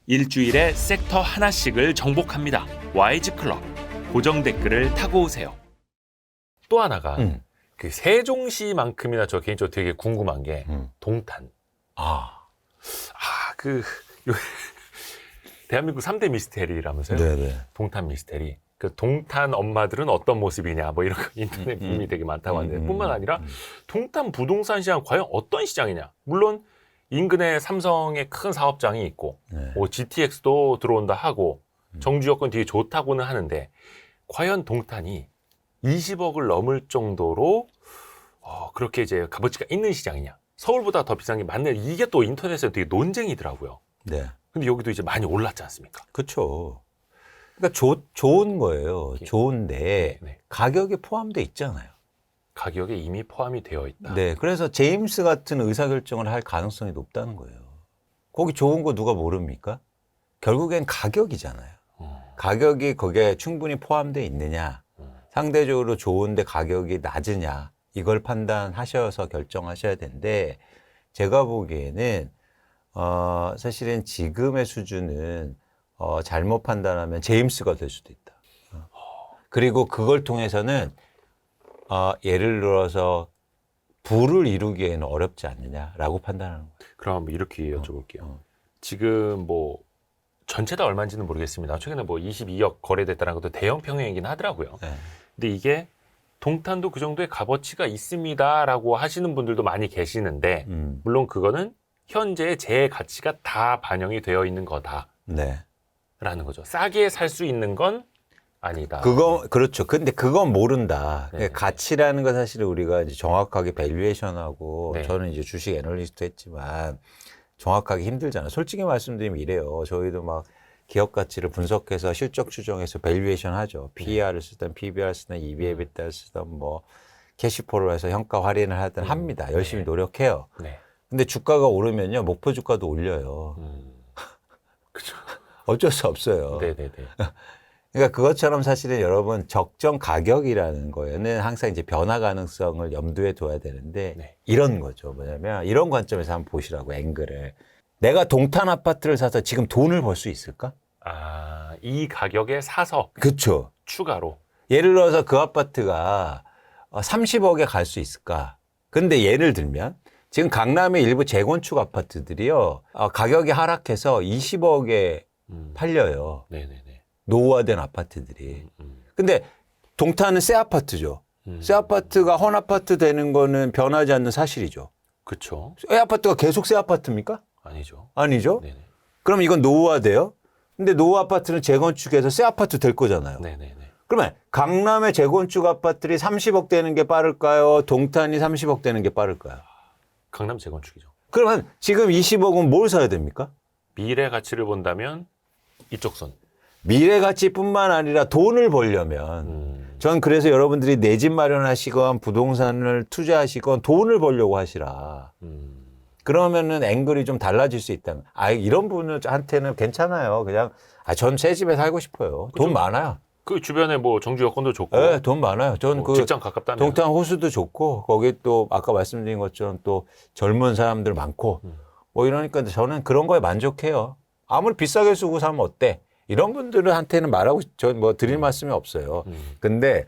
일주일에 섹터 하나씩을 정복합니다. YG클럽 고정 댓글을 타고 오세요. 또 하나가 그 세종시만큼이나 저 개인적으로 되게 궁금한 게 동탄. 대한민국 3대 미스테리라면서요? 네네. 동탄 미스테리. 그 동탄 엄마들은 어떤 모습이냐 뭐 이런 거 인터넷 밈이 되게 많다고 하는데 뿐만 아니라 동탄 부동산 시장 과연 어떤 시장이냐. 물론 인근에 삼성의 큰 사업장이 있고 뭐 GTX도 들어온다 하고 정주 여건 되게 좋다고는 하는데 과연 동탄이 20억을 넘을 정도로 그렇게 이제 값어치가 있는 시장이냐. 서울보다 더 비싼 게 맞네. 이게 또 인터넷에 되게 논쟁이더라고요. 네. 근데 여기도 이제 많이 올랐지 않습니까? 그렇죠. 그러니까 좋은 거예요. 좋은데 네. 가격이 포함돼 있잖아요. 가격에 이미 포함이 되어 있다. 네. 그래서 제임스 같은 의사결정을 할 가능성이 높다는 거예요. 거기 좋은 거 누가 모릅니까? 결국엔 가격이잖아요. 가격이 거기에 충분히 포함돼 있느냐, 상대적으로 좋은데 가격이 낮으냐, 이걸 판단하셔서 결정하셔야 되는데, 제가 보기에는 사실은 지금의 수준은 잘못 판단하면 제임스가 될 수도 있다. 그리고 그걸 통해서는 예를 들어서 부를 이루기에는 어렵지 않느냐라고 판단하는 거예요. 그럼 한번 이렇게 여쭤볼게요. 지금 뭐 전체 다 얼마인지는 모르겠습니다. 최근에 뭐 22억 거래됐다는 것도 대형 평형이긴 하더라고요. 네. 근데 이게 동탄도 그 정도의 값어치가 있습니다라고 하시는 분들도 많이 계시는데 물론 그거는 현재의 제 가치가 다 반영이 되어 있는 거다라는 네. 거죠. 싸게 살 수 있는 건 아니다. 그렇죠. 근데 그건 모른다. 네. 가치라는 건 사실은 우리가 이제 정확하게 밸류에이션하고 네. 저는 이제 주식 애널리스트 했지만 정확하게 힘들잖아요. 솔직히 말씀드리면 이래요. 저희도 막 기업 가치를 분석해서 실적 추정해서 밸류에이션 하죠. PER을 쓰든 PBR 쓰든 EV/EBITDA를 쓰든 뭐 캐시포를 해서 현가 할인을 하든 합니다. 열심히 노력해요. 네. 근데 주가가 오르면요. 목표 주가도 올려요. 그죠. 어쩔 수 없어요. 네네네. 그러니까 그것처럼 사실은 여러분 적정 가격이라는 거에는 항상 이제 변화 가능성을 염두에 둬야 되는데 네. 이런 거죠. 뭐냐면 이런 관점에서 한번 보시라고 앵글을. 내가 동탄 아파트를 사서 지금 돈을 벌 수 있을까? 이 가격에 사서 그렇죠. 추가로. 예를 들어서 그 아파트가 30억에 갈 수 있을까? 근데 예를 들면 지금 강남의 일부 재건축 아파트들이요. 가격이 하락해서 20억에 팔려요. 네네네. 노후화된 아파트들이. 근데 동탄은 새 아파트죠. 새 아파트가 헌 아파트 되는 거는 변하지 않는 사실이죠. 그렇죠. 새 아파트가 계속 새 아파트입니까? 아니죠. 아니죠. 네네. 그럼 이건 노후화돼요? 근데 노후 아파트는 재건축해서 새 아파트 될 거잖아요. 네네네. 그러면 강남의 재건축 아파트들이 30억 되는 게 빠를까요? 동탄이 30억 되는 게 빠를까요? 강남 재건축이죠. 그러면 지금 20억은 뭘 사야 됩니까? 미래 가치를 본다면 이쪽 손. 미래 가치뿐만 아니라 돈을 벌려면 전 그래서 여러분들이 내 집 마련하시건 부동산을 투자하시건 돈을 벌려고 하시라. 그러면은 앵글이 좀 달라질 수 있다. 이런 분한테는 괜찮아요. 그냥 전 새 집에 살고 싶어요. 돈 많아요. 그 주변에 뭐 정주 여건도 좋고. 네, 돈 많아요. 전 뭐 직장 가깝다면. 동탄 호수도 좋고 거기 또 아까 말씀드린 것처럼 또 젊은 사람들 많고 뭐 이러니까 저는 그런 거에 만족해요. 아무리 비싸게 쓰고 사면 어때? 이런 분들한테는 말하고 전 뭐 드릴 말씀이 없어요. 근데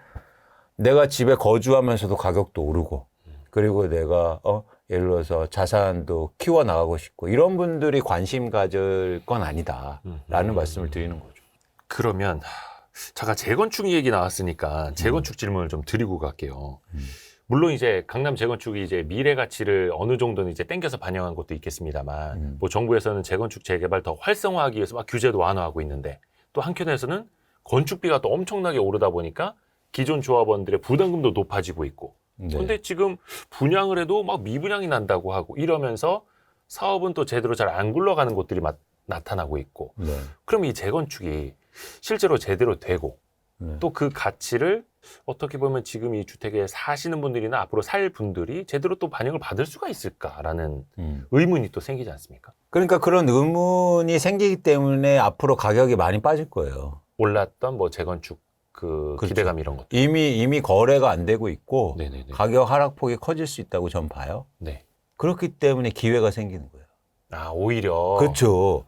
내가 집에 거주하면서도 가격도 오르고 그리고 내가 예를 들어서 자산도 키워 나가고 싶고 이런 분들이 관심 가질 건 아니다라는 말씀을 드리는 거죠. 그러면 잠깐 재건축 얘기 나왔으니까 재건축 질문을 좀 드리고 갈게요. 물론 이제 강남 재건축이 이제 미래 가치를 어느 정도는 이제 땡겨서 반영한 것도 있겠습니다만, 뭐 정부에서는 재건축 재개발 더 활성화하기 위해서 막 규제도 완화하고 있는데, 또 한켠에서는 건축비가 또 엄청나게 오르다 보니까 기존 조합원들의 부담금도 높아지고 있고, 근데 지금 분양을 해도 막 미분양이 난다고 하고 이러면서 사업은 또 제대로 잘 안 굴러가는 곳들이 나타나고 있고, 그럼 이 재건축이 실제로 제대로 되고, 또 그 가치를 어떻게 보면 지금 이 주택에 사시는 분들이나 앞으로 살 분들이 제대로 또 반영을 받을 수가 있을까라는 의문이 또 생기지 않습니까? 그러니까 그런 의문이 생기기 때문에 앞으로 가격이 많이 빠질 거예요. 올랐던 뭐 재건축 그렇죠. 기대감 이런 것도 이미 거래가 안 되고 있고 네네네. 가격 하락폭이 커질 수 있다고 전 봐요. 네. 그렇기 때문에 기회가 생기는 거예요. 오히려 그렇죠.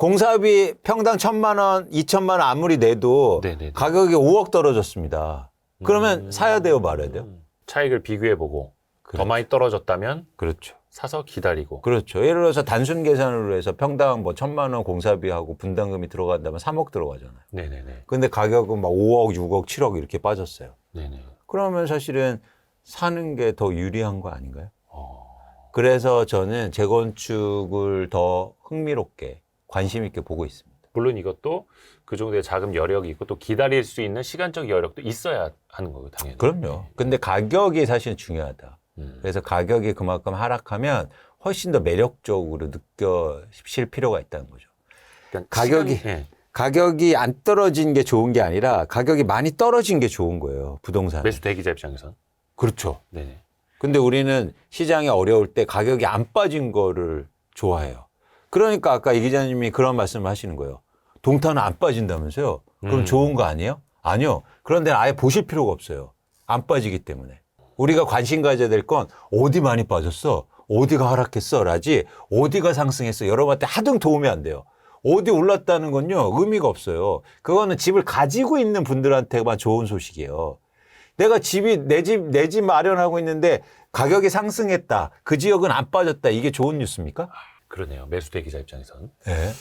공사비 평당 1,000만 원, 2,000만 원 아무리 내도 네네네. 가격이 5억 떨어졌습니다. 그러면 사야 돼요, 말아야 돼요? 차익을 비교해보고 더 그렇죠. 많이 떨어졌다면 그렇죠. 사서 기다리고. 그렇죠. 예를 들어서 단순 계산으로 해서 평당 뭐 1,000만 원 공사비하고 분담금이 들어간다면 3억 들어가잖아요. 네네네. 근데 가격은 막 5억, 6억, 7억 이렇게 빠졌어요. 네네. 그러면 사실은 사는 게 더 유리한 거 아닌가요? 어. 그래서 저는 재건축을 더 흥미롭게 관심 있게 보고 있습니다. 물론 이것도 그 정도의 자금 여력이 있고 또 기다릴 수 있는 시간적 여력도 있어야 하는 거고 당연히. 그럼요. 근데 가격이 사실 중요하다. 그래서 가격이 그만큼 하락하면 훨씬 더 매력적으로 느껴질 필요가 있다는 거죠. 그러니까 가격이 예. 가격이 안 떨어진 게 좋은 게 아니라 가격이 많이 떨어진 게 좋은 거예요. 부동산. 매수 대기자 입장에선. 그렇죠. 네네. 근데 우리는 시장이 어려울 때 가격이 안 빠진 거를 좋아해요. 그러니까 아까 이 기자님이 그런 말씀을 하시는 거예요. 동탄은 안 빠진다면서요? 그럼 좋은 거 아니에요? 아니요. 그런데 아예 보실 필요가 없어요. 안 빠지기 때문에. 우리가 관심 가져야 될 건 어디 많이 빠졌어? 어디가 하락했어? 라지 어디가 상승했어? 여러분한테 하등 도움이 안 돼요. 어디 올랐다는 건요 의미가 없어요. 그거는 집을 가지고 있는 분들한테만 좋은 소식이에요. 내가 내 집 마련하고 있는데 가격이 상승했다. 그 지역은 안 빠졌다. 이게 좋은 뉴스입니까? 그러네요. 매수 대기자 입장에선. 네.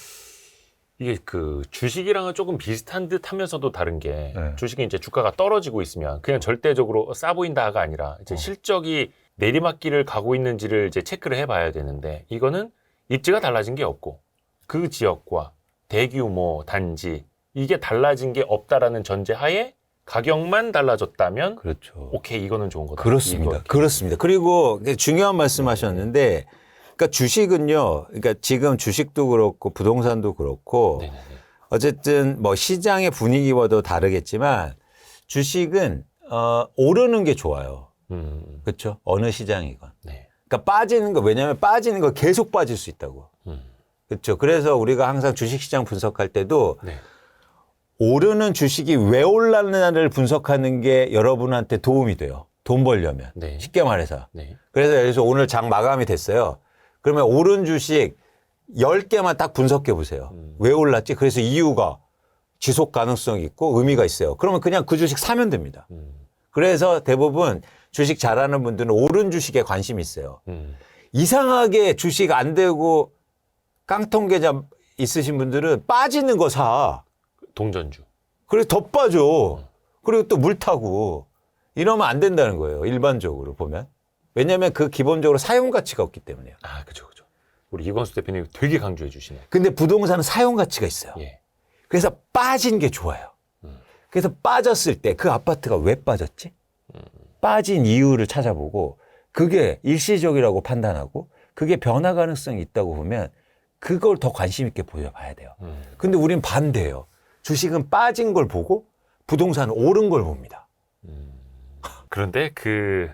이게 그 주식이랑은 조금 비슷한 듯 하면서도 다른 게 네. 주식이 이제 주가가 떨어지고 있으면 그냥 절대적으로 싸 보인다가 아니라 이제 실적이 내리막길을 가고 있는지를 이제 체크를 해봐야 되는데 이거는 입지가 달라진 게 없고 그 지역과 대규모 단지 이게 달라진 게 없다라는 전제하에 가격만 달라졌다면 그렇죠. 오케이 이거는 좋은 거다. 그렇습니다. 이거. 그렇습니다. 그리고 중요한 말씀하셨는데, 그러니까 주식은요, 그러니까 지금 주식도 그렇고 부동산도 그렇고, 네네네. 어쨌든 뭐 시장의 분위기와도 다르겠지만 주식은 오르는 게 좋아요. 그렇죠? 어느 시장이건. 네. 그러니까 빠지는 거 왜냐하면 빠지는 거 계속 빠질 수 있다고. 그렇죠? 그래서 우리가 항상 주식시장 분석할 때도 네. 오르는 주식이 왜 올랐느냐를 분석하는 게 여러분한테 도움이 돼요. 돈 벌려면. 네. 쉽게 말해서. 네. 그래서 예를 들어서 오늘 장 마감이 됐어요. 그러면 오른 주식 10개만 딱 분석해 보세요. 왜 올랐지? 그래서 이유가 지속 가능성이 있고 의미가 있어요. 그러면 그냥 그 주식 사면 됩니다. 그래서 대부분 주식 잘하는 분들은 오른 주식에 관심이 있어요. 이상하게 주식 안 되고 깡통 계좌 있으신 분들은 빠지는 거 사. 동전주. 그래서 더 빠져. 그리고 또 물 타고. 이러면 안 된다는 거예요. 일반적으로 보면. 왜냐하면 그 기본적으로 사용 가치가 없기 때문에요. 아, 그죠, 그죠. 우리 이광수 대표님 되게 강조해 주시네. 근데 부동산은 사용 가치가 있어요. 예. 그래서 빠진 게 좋아요. 그래서 빠졌을 때 그 아파트가 왜 빠졌지? 빠진 이유를 찾아보고 그게 일시적이라고 판단하고 그게 변화 가능성이 있다고 보면 그걸 더 관심 있게 보여봐야 돼요. 근데 우린 반대예요. 주식은 빠진 걸 보고 부동산은 오른 걸 봅니다. 그런데 그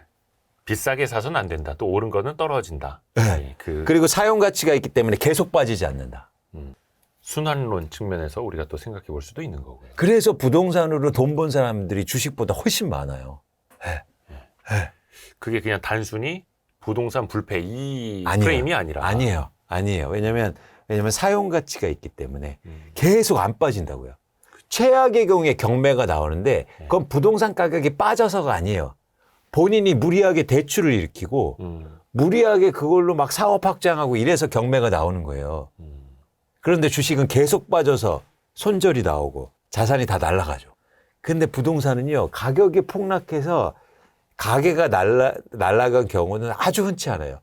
비싸게 사서는 안 된다. 또 오른 거는 떨어진다. 네. 그 그리고 사용 가치가 있기 때문에 계속 빠지지 않는다. 순환론 측면에서 우리가 또 생각해 볼 수도 있는 거고요. 그래서 부동산으로 돈 번 사람들이 주식보다 훨씬 많아요. 그게 그냥 단순히 부동산 불패 이 아니에요. 프레임이 아니라 아니에요. 왜냐면 사용 가치가 있기 때문에 계속 안 빠진다고요. 최악의 경우에 경매가 나오는데 그건 부동산 가격이 빠져서가 아니에요. 본인이 무리하게 대출을 일으키고 무리하게 그걸로 막 사업 확장하고 이래서 경매가 나오는 거예요. 그런데 주식은 계속 빠져서 손절이 나오고 자산이 다 날아가죠. 근데 부동산은요, 가격이 폭락해서 가게가 날아간 경우는 아주 흔치 않아요.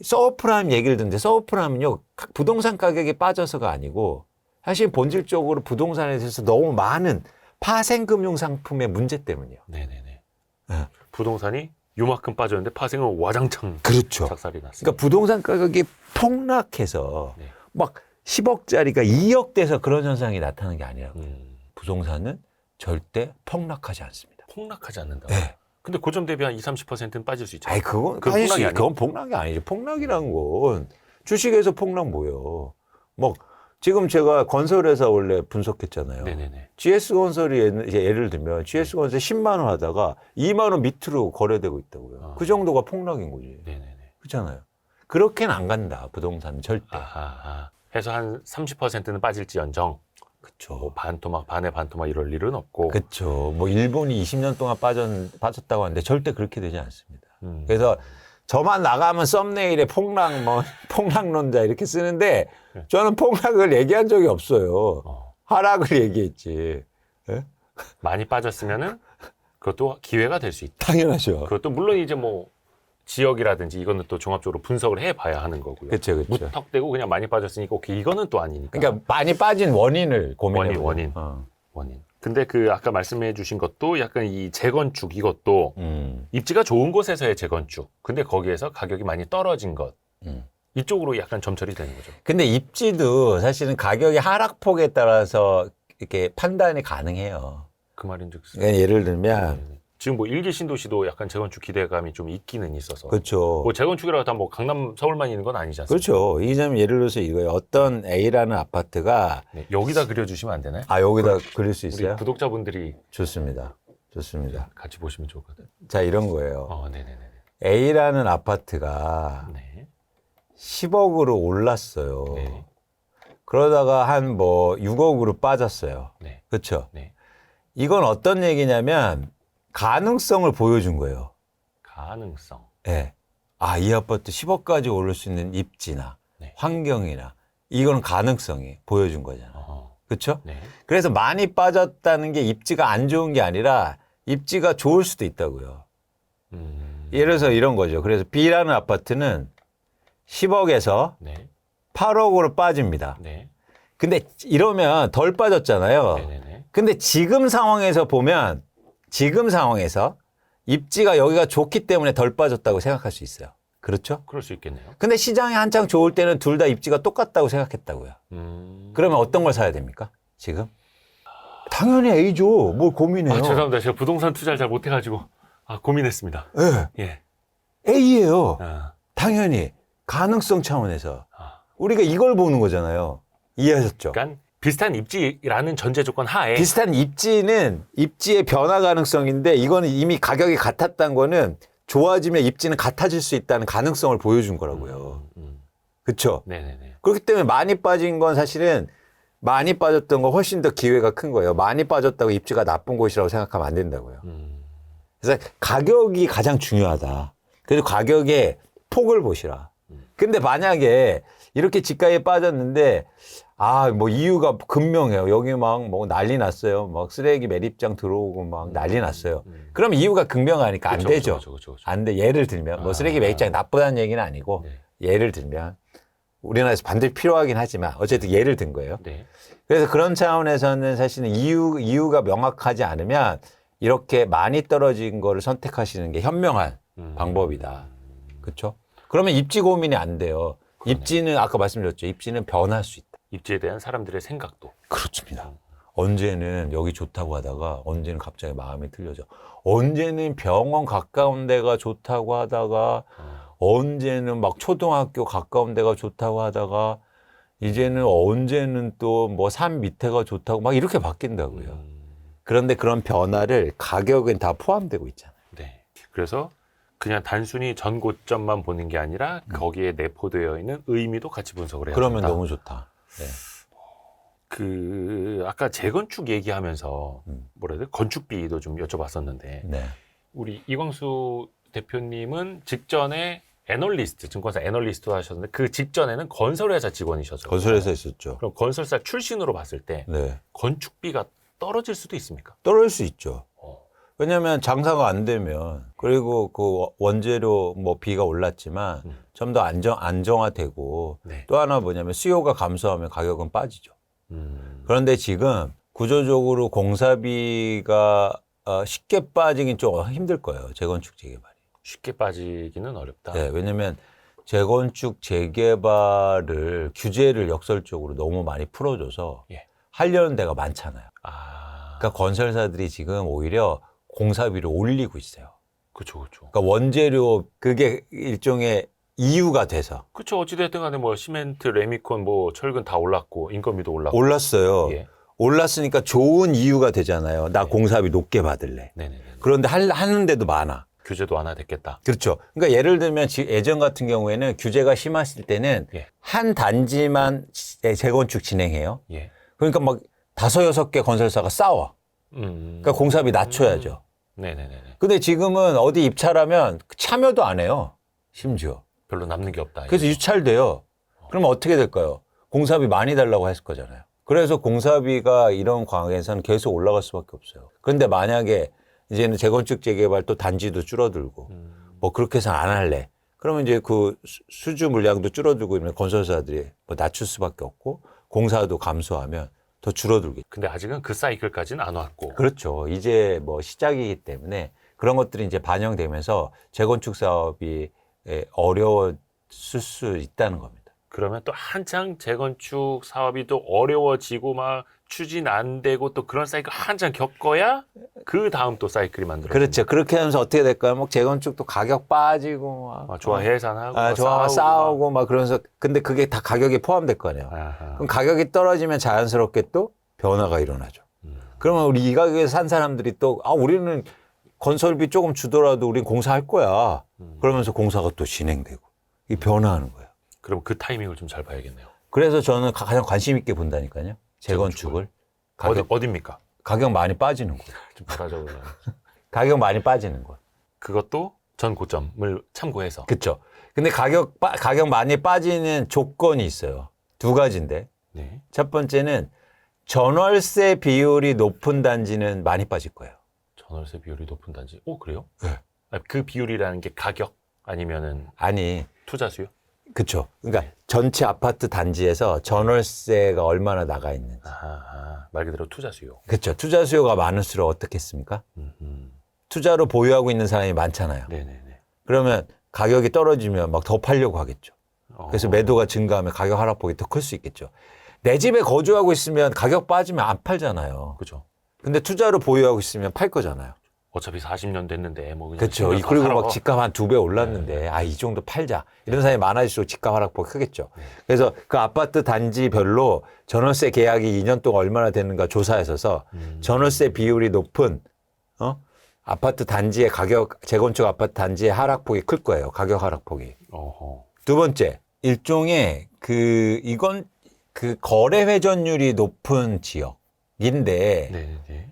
서브프라임 얘기를 듣는데 서브프라임은요, 부동산 가격이 빠져서가 아니고 사실 본질적으로 부동산에 대해서 너무 많은 파생금융 상품의 문제 때문이에요. 네네네. 네. 부동산이 요만큼 빠졌는데 파생은 와장창 그렇죠. 작살이 났어요. 그러니까 부동산 가격이 폭락해서 네. 막 10억짜리가 2억 돼서 그런 현상이 나타나는 게 아니라고. 부동산은 절대 폭락하지 않습니다. 폭락하지 않는다. 네. 근데 고점 대비 한 20, 30%는 빠질 수 있잖아요. 아니, 그건 그건 폭락이 아니에요? 그건 폭락이 아니죠. 폭락이란 건 주식에서 폭락 뭐예요. 뭐 지금 제가 건설회사 원래 분석했잖아요. 네네네. GS건설이 예를 들면 GS건설 10만 원 하다가 2만 원 밑으로 거래되고 있다고요. 그 정도가 폭락인 거지. 네네네. 그렇잖아요. 그렇게는 안 간다. 부동산은 절대. 아하. 해서 한 30%는 빠질지언정 그쵸. 뭐 반토막 반에 반토막 이럴 일은 없고. 그쵸. 뭐 일본이 20년 동안 빠졌다고 하는데 절대 그렇게 되지 않습니다. 그래서 저만 나가면 썸네일에 폭락, 뭐, 폭락론자 이렇게 쓰는데 저는 폭락을 얘기한 적이 없어요. 하락을 얘기했지. 예? 많이 빠졌으면은 그것도 기회가 될 수 있다. 당연하죠. 그것도 물론 이제 뭐 지역이라든지 이거는 또 종합적으로 분석을 해봐야 하는 거고요. 그쵸, 그쵸. 무턱대고 그냥 많이 빠졌으니까 오케이 이거는 또 아니니까. 그러니까 많이 빠진 원인을 고민해 원인. 원인. 근데 그 아까 말씀해 주신 것도 약간 이 재건축 이것도 입지가 좋은 곳에서의 재건축. 근데 거기에서 가격이 많이 떨어진 것. 이쪽으로 약간 점철이 되는 거죠. 근데 입지도 사실은 가격의 하락폭에 따라서 이렇게 판단이 가능해요. 그 말인즉슨. 그러니까 예를 들면 지금 뭐 일기 신도시도 약간 재건축 기대감이 좀 있기는 있어서. 그렇죠. 뭐 재건축이라고 다 뭐 강남 서울만 있는 건 아니지 않습니까? 그렇죠. 이 점 예를 들어서 이거예요. 어떤 A라는 아파트가 네, 여기다 그려주시면 안 되나요? 여기다 그릴 수 우리 있어요? 구독자분들이 좋습니다. 좋습니다. 같이 보시면 좋을 것 같아요. 자, 이런 거예요. 네네네. A라는 아파트가 네. 10억으로 올랐어요. 네. 그러다가 한 뭐 6억으로 빠졌어요. 네. 그렇죠? 네. 이건 어떤 얘기냐면 가능성을 보여준 거예요. 가능성. 예. 이 아파트 10억까지 오를 수 있는 입지나 네. 환경이나 이건 가능성이 보여준 거잖아. 그렇죠? 네. 그래서 많이 빠졌다는 게 입지가 안 좋은 게 아니라 입지가 좋을 수도 있다고요. 예를 들어서 이런 거죠. 그래서 B라는 아파트는 10억에서 네. 8억으로 빠집니다. 네. 근데 이러면 덜 빠졌잖아요. 네네네. 근데 지금 상황에서 보면 지금 상황에서 입지가 여기가 좋기 때문에 덜 빠졌다고 생각할 수 있어요. 그렇죠? 그럴 수 있겠네요. 근데 시장이 한창 좋을 때는 둘 다 입지가 똑같다고 생각했다고요. 그러면 어떤 걸 사야 됩니까? 지금? 당연히 A죠. 뭘 고민해요. 죄송합니다. 제가 부동산 투자를 잘 못해가지고 고민했습니다. 네. 예. A예요. 아, 당연히 가능성 차원에서 아. 우리가 이걸 보는 거잖아요. 이해하셨죠? 그러니까 비슷한 입지라는 전제 조건 하에 비슷한 입지는 입지의 변화 가능성인데 이거는 이미 가격이 같았다는 거는 좋아지면 입지는 같아질 수 있다는 가능성을 보여준 거라고요. 그렇죠? 네네네. 그렇기 때문에 많이 빠진 건 사실은 많이 빠졌던 건 훨씬 더 기회가 큰 거예요. 많이 빠졌다고 입지가 나쁜 곳이라고 생각하면 안 된다고요. 그래서 가격이 가장 중요하다. 그래서 가격의 폭을 보시라. 근데 만약에 이렇게 집가에 빠졌는데 뭐 이유가 분명해요. 여기 막 뭐 난리 났어요. 막 쓰레기 매립장 들어오고 막 난리 났어요. 그럼 이유가 극명하니까 안 되죠. 그쵸. 안 돼. 예를 들면 뭐 쓰레기 매립장이 나쁘다는 얘기는 아니고 네. 예를 들면 우리나라에서 반드시 필요하긴 하지만 어쨌든 예를 든 거예요. 네. 그래서 그런 차원에서는 사실은 이유가 명확하지 않으면 이렇게 많이 떨어진 거를 선택하시는 게 현명한 방법이다. 그렇죠? 그러면 입지 고민이 안 돼요. 그러네. 입지는 아까 말씀드렸죠. 입지는 변할 수 있다. 입지에 대한 사람들의 생각도. 그렇습니다. 언제는 여기 좋다고 하다가 언제는 갑자기 마음이 틀려져. 언제는 병원 가까운 데가 좋다고 하다가 언제는 막 초등학교 가까운 데가 좋다고 하다가 이제는 언제는 또 뭐 산 밑에가 좋다고 막 이렇게 바뀐다고요. 그런데 그런 변화를 가격은 다 포함되고 있잖아요. 네. 그래서 그냥 단순히 전 고점만 보는 게 아니라 거기에 내포되어 있는 의미도 같이 분석을 해야 그러면 된다. 너무 좋다. 네. 아까 재건축 얘기하면서 뭐라 해야 돼? 건축비도 좀 여쭤봤었는데 네. 우리 이광수 대표님은 직전에 애널리스트, 증권사 애널리스트 하셨는데 그 직전에는 건설회사 직원이셨죠. 건설회사 있었죠. 그럼 건설사 출신으로 봤을 때 네. 건축비가 떨어질 수도 있습니까? 떨어질 수 있죠. 어. 왜냐하면 장사가 안 되면 그리고 그 원재료 뭐 비가 올랐지만 좀 더 안정화되고 네. 또 하나 뭐냐면 수요가 감소하면 가격은 빠지죠. 그런데 지금 구조적으로 공사비가 쉽게 빠지긴 좀 힘들 거예요. 재건축 재개발이. 쉽게 빠지기는 어렵다. 네, 왜냐하면 재건축 재개발을 규제를 역설적으로 너무 많이 풀어줘서 예. 하려는 데가 많잖아요. 아, 그러니까 건설사들이 지금 오히려 공사비를 올리고 있어요. 그렇죠. 그러니까 원재료 그게 일종의 이유가 돼서 그렇죠. 어찌됐든 간에 뭐 시멘트, 레미콘, 뭐 철근 다 올랐고 인건비도 올랐고. 올랐어요. 예. 올랐으니까 좋은 이유가 되잖아요. 나 공사비 높게 받을래. 네네네. 그런데 하는 데도 많아. 규제도 완화됐겠다. 그렇죠. 그러니까 예를 들면 예전 같은 경우에는 규제가 심했을 때는 예. 한 단지만 재건축 진행해요. 예. 그러니까 막 5-6개 건설사가 싸워. 그러니까 공사비 낮춰야죠. 네네네. 근데 지금은 어디 입찰하면 참여도 안 해요. 심지어. 별로 남는 게 없다. 그래서 유찰돼요. 그러면 어떻게 될까요? 공사비 많이 달라고 했을 거잖아요. 그래서 공사비가 이런 광에서는 계속 올라갈 수밖에 없어요. 그런데 만약에 이제는 재건축 재개발 또 단지도 줄어들고 뭐 그렇게 해서 안 할래. 그러면 이제 그 수주 물량도 줄어들고 이러면 건설사들이 뭐 낮출 수밖에 없고 공사도 감소하면 더 줄어들겠죠. 근데 아직은 그 사이클까지는 안 왔고. 그렇죠. 이제 뭐 시작이기 때문에 그런 것들이 이제 반영되면서 재건축 사업이 어려웠을 수 있다는 겁니다. 그러면 또 한창 재건축 사업이 또 어려워지고 막 추진 안 되고 또 그런 사이클 한창 겪어야 그 다음 또 사이클이 만들어져요. 그렇죠. 그렇게 하면서 어떻게 될까요? 뭐 재건축도 가격 빠지고 막 좋아 해산하고 막 좋아 싸우고 막 그러면서 근데 그게 다 가격에 포함될 거 아니에요. 아하. 그럼 가격이 떨어지면 자연스럽게 또 변화가 일어나죠. 그러면 우리 이 가격에 산 사람들이 또 우리는 건설비 조금 주더라도 우린 공사할 거야. 그러면서 공사가 또 진행되고 이 변화하는 거예요. 그럼 그 타이밍을 좀 잘 봐야겠네요. 그래서 저는 가장 관심 있게 본다니까요. 재건축을. 어딥니까? 가격 많이 빠지는 곳. 좀 받아줘. 가격 많이 빠지는 곳. 그것도 전 고점을 참고해서. 그렇죠. 근데 가격 많이 빠지는 조건이 있어요. 2가지인데. 네. 첫 번째는 전월세 비율이 높은 단지는 많이 빠질 거예요. 전월세 비율이 높은 단지. 그래요? 네. 그 비율이라는 게 가격 아니면은 아니, 투자 수요? 그렇죠. 그러니까 전체 아파트 단지에서 전월세가 얼마나 나가 있는지. 말 그대로 투자 수요. 그렇죠. 투자 수요가 많을수록 어떻겠습니까? 투자로 보유하고 있는 사람이 많잖아요. 네네네. 그러면 가격이 떨어지면 막 더 팔려고 하겠죠. 그래서 매도가 증가하면 가격 하락폭이 더 클 수 있겠죠. 내 집에 거주하고 있으면 가격 빠지면 안 팔잖아요. 그렇죠. 근데 투자로 보유하고 있으면 팔 거잖아요. 어차피 40년 됐는데 뭐 그냥 그렇죠. 생겨서 그리고 살아. 막 집값 한 2배 올랐는데 이 정도 팔자. 이런 사람이 많아질수록 집값 하락폭이 크겠죠. 그래서 그 아파트 단지별로 전월세 계약이 2년 동안 얼마나 되는가 조사했어서 전월세 비율이 높은 아파트 단지의 가격, 재건축 아파트 단지의 하락폭이 클 거예요. 가격 하락폭이. 어허. 2번째, 일종의 이건 거래 회전율이 높은 지역인데 네네.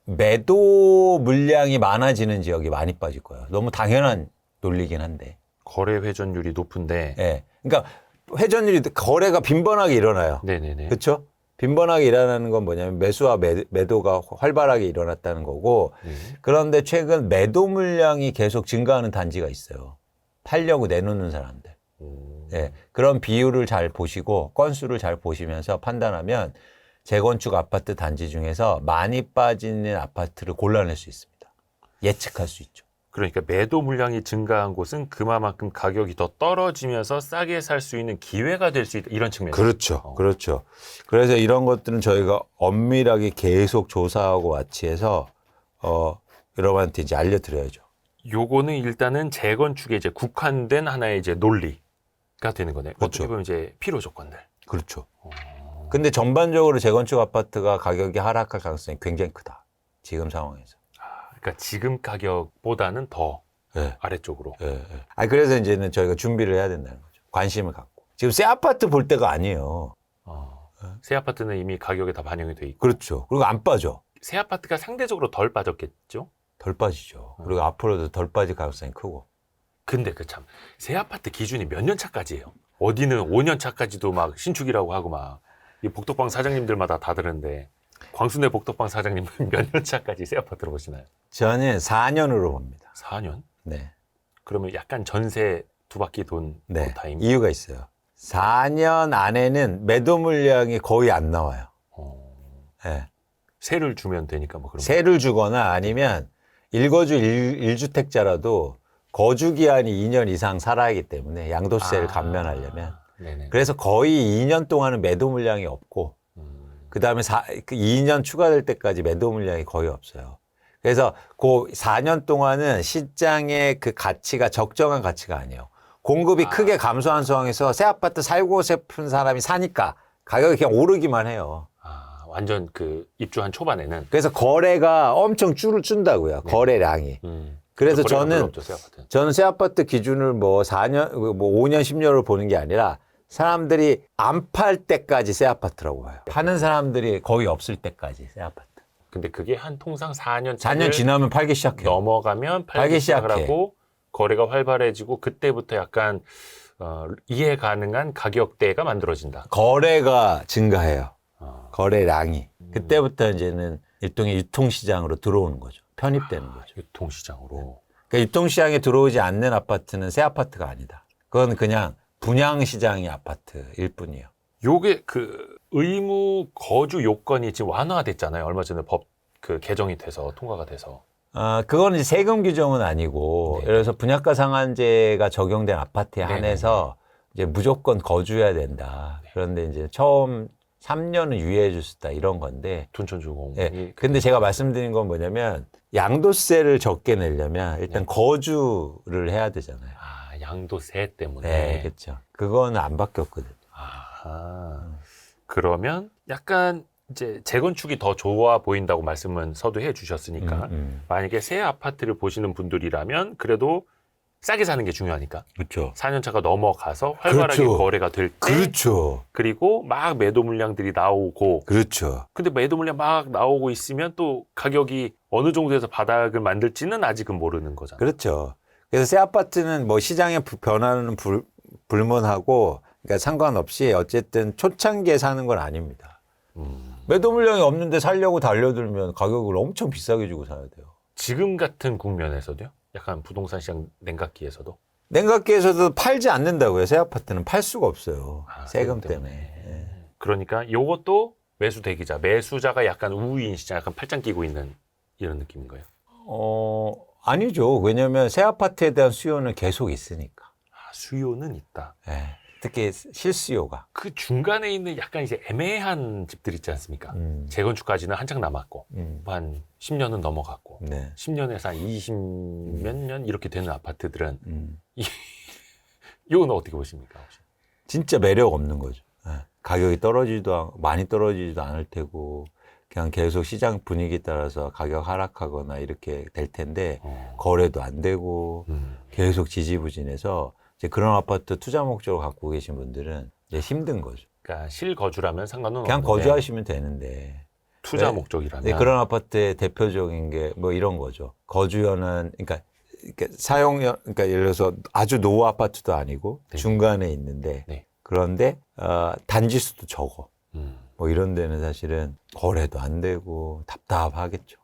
매도 물량이 많아지는 지역이 많이 빠질 거예요. 너무 당연한 논리긴 한데. 거래 회전율이 높은데. 예. 그러니까 회전율이 거래가 빈번하게 일어나요. 네네네. 그렇죠? 빈번하게 일어나는 건 뭐냐면 매수와 매도가 활발하게 일어났다는 거고. 네. 그런데 최근 매도 물량이 계속 증가하는 단지가 있어요. 팔려고 내놓는 사람들. 예. 그런 비율을 잘 보시고 건수를 잘 보시면서 판단하면 재건축 아파트 단지 중에서 많이 빠지는 아파트를 골라낼 수 있습니다. 예측할 수 있죠. 그러니까 매도 물량이 증가한 곳은 그만큼 가격이 더 떨어지면서 싸게 살 수 있는 기회가 될 수 있다. 이런 측면. 그렇죠. 그렇죠. 그래서 이런 것들은 저희가 엄밀하게 계속 조사하고 와치해서 여러분한테 이제 알려드려야죠. 요거는 일단은 재건축에 이제 국한된 하나의 이제 논리가 되는 거네요. 그렇죠. 어떻게 보면 이제 필요 조건들. 그렇죠. 근데 전반적으로 재건축 아파트가 가격이 하락할 가능성이 굉장히 크다. 지금 상황에서. 그러니까 지금 가격보다는 더 예. 아래쪽으로. 예. 그래서 이제는 저희가 준비를 해야 된다는 거죠. 관심을 갖고. 지금 새 아파트 볼 때가 아니에요. 새 아파트는 이미 가격에 다 반영이 돼 있고. 그렇죠. 그리고 안 빠져. 새 아파트가 상대적으로 덜 빠졌겠죠? 덜 빠지죠. 그리고 앞으로도 덜 빠질 가능성이 크고. 근데 새 아파트 기준이 몇 년 차까지예요? 어디는 5년 차까지도 막 신축이라고 하고 막 이 복덕방 사장님들마다 다 들은데 광순회 복덕방 사장님은 몇 년 차까지 새 아파트로 보시나요? 저는 4년으로 봅니다. 4년? 네. 그러면 약간 전세 두 바퀴 돈 네. 타임. 이유가 있어요. 4년 안에는 매도 물량이 거의 안 나와요. 네. 세를 주면 되니까 뭐 그런 세를 주거나 아니면 일거주 1주택자라도 거주 기한이 2년 이상 살아야 하기 때문에 양도세를 감면하려면. 네네. 그래서 거의 2년 동안은 매도 물량이 없고 그다음에 2년 추가될 때까지 매도 물량이 거의 없어요. 그래서 그 4년 동안은 시장의 그 가치가 적정한 가치가 아니에요. 공급이 크게 감소한 상황에서 새 아파트 살고 싶은 사람이 사니까 가격이 그냥 오르기만 해요. 완전 그 입주한 초반에는. 그래서 거래가 엄청 줄을 준다고요. 거래량이. 그래서 거래가 별로 저는 없죠, 새 아파트는. 저는 새 아파트 기준을 뭐 4년, 뭐 5년, 10년을 보는 게 아니라 사람들이 안 팔 때까지 새 아파트라고 봐요. 파는 사람들이 거의 없을 때까지 새 아파트. 근데 그게 한 통상 4년 4년 지나면 팔기 시작해요. 넘어가면 팔기 팔기 시작을 시작해. 하고 거래가 활발해지고 그때부터 약간 이해 가능한 가격대가 만들어진다. 거래가 증가해요. 어. 거래량이. 그때부터 이제는 일종의 유통시장으로 들어오는 거죠. 편입되는 거죠. 유통시장으로. 그러니까 유통시장에 들어오지 않는 아파트는 새 아파트가 아니다. 그건 그냥 분양시장의 아파트일 뿐이에요. 요게 그 의무 거주 요건이 지금 완화됐잖아요. 얼마 전에 법 그 개정이 돼서 통과가 돼서. 그거는 이제 세금 규정은 아니고, 네. 예를 들어서 분양가 상한제가 적용된 아파트에 네, 한해서 이제 무조건 거주해야 된다. 그런데 이제 처음 3년은 유예해 줄 수 있다 이런 건데, 둔촌주공이. 예. 근데 제가 말씀드린 건 뭐냐면, 양도세를 적게 내려면 일단 네. 거주를 해야 되잖아요. 아, 양도세 때문에. 네, 그렇죠. 그거는 안 바뀌었거든. 아하. 그러면 약간 이제 재건축이 더 좋아 보인다고 말씀은 서두해 주셨으니까 만약에 새 아파트를 보시는 분들이라면 그래도 싸게 사는 게 중요하니까 그렇죠. 4년 차가 넘어가서 활발하게 그렇죠. 거래가 될 때 그렇죠. 그리고 막 매도 물량들이 나오고 그렇죠. 근데 매도 물량 막 나오고 있으면 또 가격이 어느 정도에서 바닥을 만들지는 아직은 모르는 거잖아요. 그렇죠. 그래서 새 아파트는 뭐 시장의 변화는 불문하고, 그러니까 상관없이 어쨌든 초창기에 사는 건 아닙니다. 매도 물량이 없는데 살려고 달려들면 가격을 엄청 비싸게 주고 사야 돼요. 지금 같은 국면에서도요? 약간 부동산 시장 냉각기에서도? 냉각기에서도 팔지 않는다고요. 새 아파트는 팔 수가 없어요. 아, 세금 세금 때문에. 때문에. 예. 그러니까 요것도 매수 대기자, 매수자가 약간 우위인 시장, 약간 팔짱 끼고 있는 이런 느낌인 거예요. 아니죠. 왜냐하면 새 아파트에 대한 수요는 계속 있으니까. 아, 수요는 있다. 예. 특히 실수요가. 그 중간에 있는 약간 이제 애매한 집들 있지 않습니까? 재건축까지는 한창 남았고, 한 10년은 넘어갔고, 네. 10년에서 한 20 몇 년 이렇게 되는 아파트들은 이거는 어떻게 보십니까? 혹시? 진짜 매력 없는 거죠. 예. 가격이 많이 떨어지지도 않을 테고, 그냥 계속 시장 분위기 따라서 가격 하락하거나 이렇게 될 텐데, 거래도 안 되고, 계속 지지부진해서, 이제 그런 아파트 투자 목적으로 갖고 계신 분들은 이제 힘든 거죠. 그러니까 실거주라면 상관은 그냥 없는데 거주하시면 되는데. 투자 네. 목적이라면 네, 그런 아파트의 대표적인 게 뭐 이런 거죠. 거주연은, 그러니까 사용연, 그러니까 예를 들어서 아주 노후 아파트도 아니고 네. 중간에 있는데, 네. 그런데 단지 수도 적어. 음. 뭐 이런 데는 사실은 거래도 안 되고 답답하겠죠.